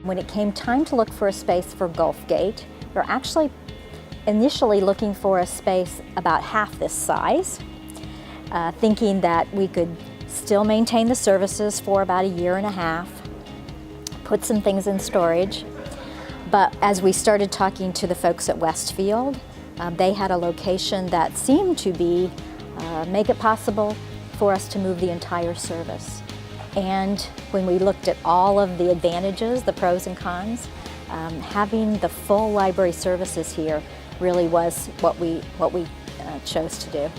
When it came time to look for a space for Gulfgate, we were actually initially looking for a space about half this size, thinking that we could still maintain the services for about a year and a half, put some things in storage. But as we started talking to the folks at Westfield, they had a location that seemed to be make it possible for us to move the entire service. And when we looked at all of the advantages, the pros and cons, having the full library services here really was what we chose to do.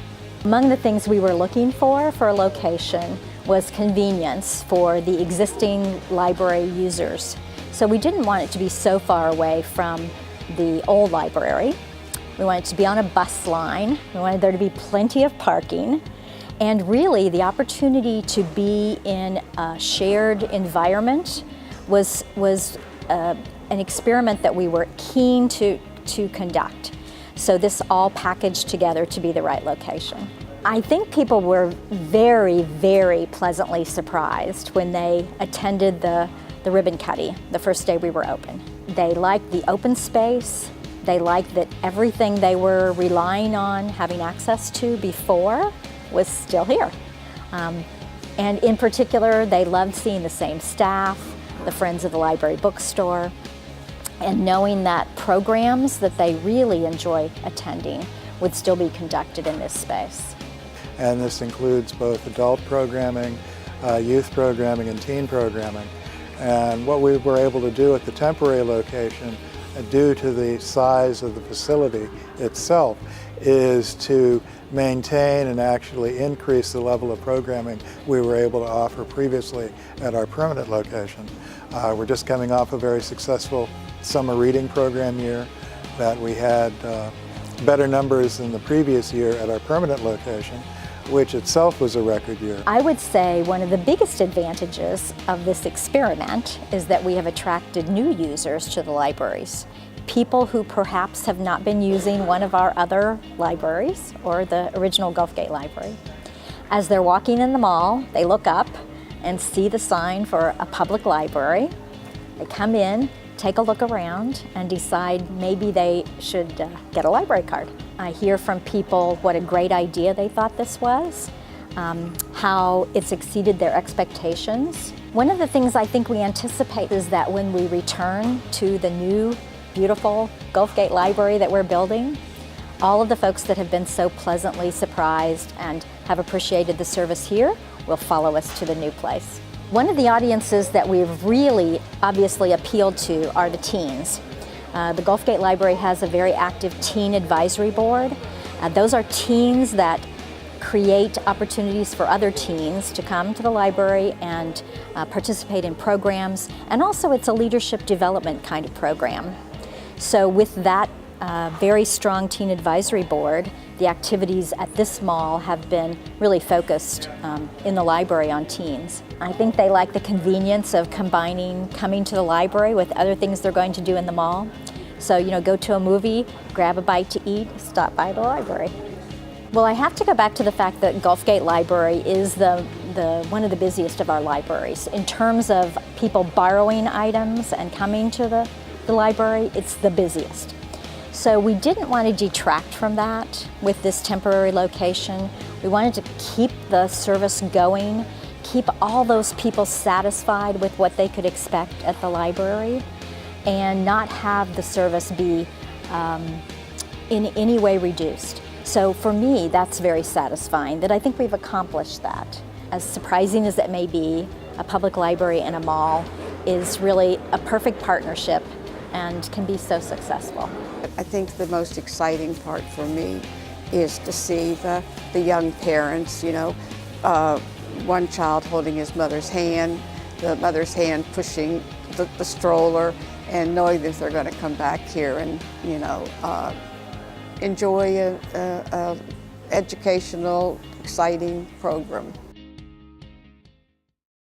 Among the things we were looking for a location was convenience for the existing library users. So we didn't want it to be so far away from the old library. We wanted it to be on a bus line. We wanted there to be plenty of parking. And really, the opportunity to be in a shared environment was an experiment that we were keen to conduct. So this all packaged together to be the right location. I think people were very, very pleasantly surprised when they attended the ribbon cutting the first day we were open. They liked the open space. They liked that everything they were relying on having access to before was still here. And in particular, they loved seeing the same staff, the Friends of the Library bookstore, and knowing that programs that they really enjoy attending would still be conducted in this space. And this includes both adult programming, youth programming, and teen programming. And what we were able to do at the temporary location, due to the size of the facility itself, is to maintain and actually increase the level of programming we were able to offer previously at our permanent location. We're just coming off a very successful summer reading program year that we had better numbers than the previous year at our permanent location, which itself was a record year. I would say one of the biggest advantages of this experiment is that we have attracted new users to the libraries. People who perhaps have not been using one of our other libraries or the original Gulfgate Library. As they're walking in the mall, they look up and see the sign for a public library. They come in, take a look around, and decide maybe they should get a library card. I hear from people what a great idea they thought this was, how it's exceeded their expectations. One of the things I think we anticipate is that when we return to the new, beautiful Gulfgate Library that we're building, all of the folks that have been so pleasantly surprised and have appreciated the service here will follow us to the new place. One of the audiences that we've really obviously appealed to are the teens. The Gulfgate Library has a very active teen advisory board. Those are teens that create opportunities for other teens to come to the library and participate in programs, and also it's a leadership development kind of program. So with that very strong teen advisory board, the activities at this mall have been really focused in the library on teens. I think they like the convenience of combining coming to the library with other things they're going to do in the mall. So, go to a movie, grab a bite to eat, stop by the library. Well, I have to go back to the fact that Gulfgate Library is one of the busiest of our libraries. In terms of people borrowing items and coming to the library, it's the busiest. So we didn't want to detract from that with this temporary location. We wanted to keep the service going, keep all those people satisfied with what they could expect at the library, and not have the service be in any way reduced. So for me, that's very satisfying, that I think we've accomplished that. As surprising as it may be, a public library and a mall is really a perfect partnership and can be so successful. I think the most exciting part for me is to see the young parents, one child holding his mother's hand, the mother's hand pushing the stroller, and knowing that they're going to come back here and, enjoy a educational, exciting program.